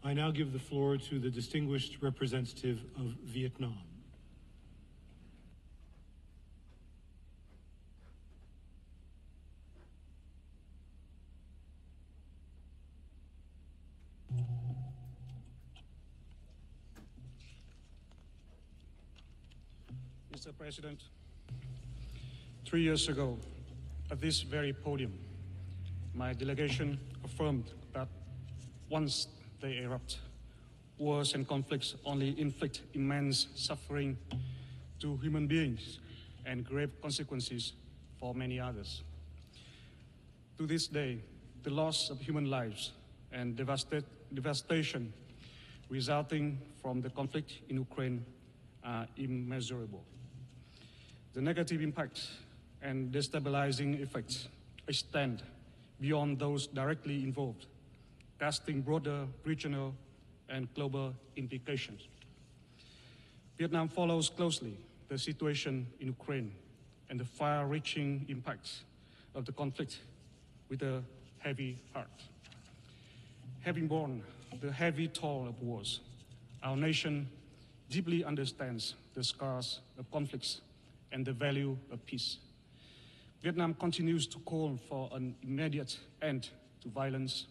I now give the floor to the distinguished representative of Vietnam. Mr. President, 3 years ago, at this very podium, my delegation affirmed that once they erupt, wars and conflicts only inflict immense suffering to human beings and grave consequences for many others. To this day, the loss of human lives and devastation resulting from the conflict in Ukraine are immeasurable. The negative impacts and destabilizing effects extend beyond those directly involved, casting broader regional and global implications. Vietnam follows closely the situation in Ukraine and the far-reaching impacts of the conflict with a heavy heart. Having borne the heavy toll of wars, our nation deeply understands the scars of conflicts and the value of peace. Vietnam continues to call for an immediate end to violence,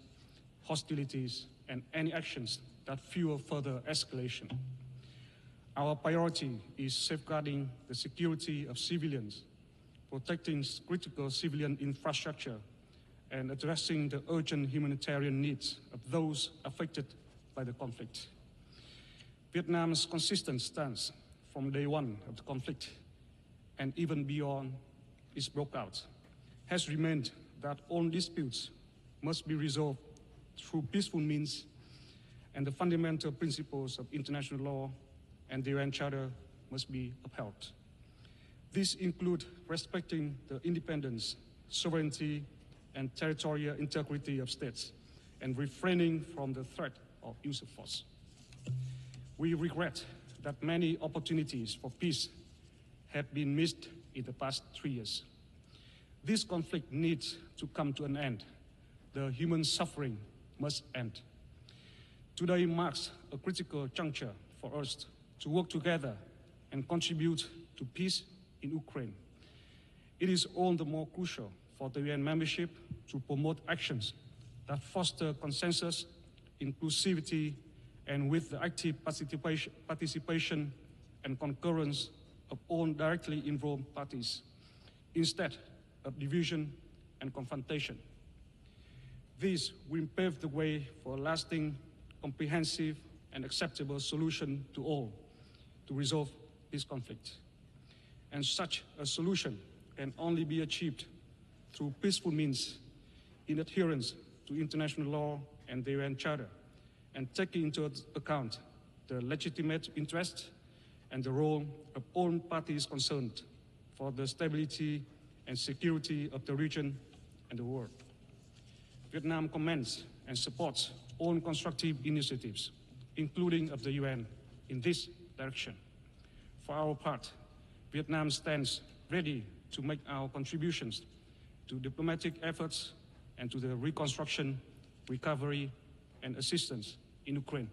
hostilities, and any actions that fuel further escalation. Our priority is safeguarding the security of civilians, protecting critical civilian infrastructure, and addressing the urgent humanitarian needs of those affected by the conflict. Vietnam's consistent stance from day one of the conflict and even beyond its breakout has remained that all disputes must be resolved through peaceful means, and the fundamental principles of international law and the UN Charter must be upheld. These include respecting the independence, sovereignty, and territorial integrity of states, and refraining from the threat of use of force. We regret that many opportunities for peace have been missed in the past 3 years. This conflict needs to come to an end. The human suffering must end. Today marks a critical juncture for us to work together and contribute to peace in Ukraine. It is all the more crucial for the UN membership to promote actions that foster consensus, inclusivity, and with the active participation and concurrence of all directly involved parties, instead of division and confrontation. This will pave the way for a lasting, comprehensive, and acceptable solution to all to resolve this conflict. And such a solution can only be achieved through peaceful means in adherence to international law and the UN Charter, and taking into account the legitimate interest and the role of all parties concerned for the stability and security of the region and the world. Vietnam commends and supports all constructive initiatives, including of the UN, in this direction. For our part, Vietnam stands ready to make our contributions to diplomatic efforts and to the reconstruction, recovery, and assistance in Ukraine.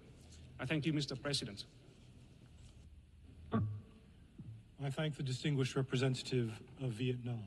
I thank you, Mr. President. I thank the distinguished representative of Vietnam.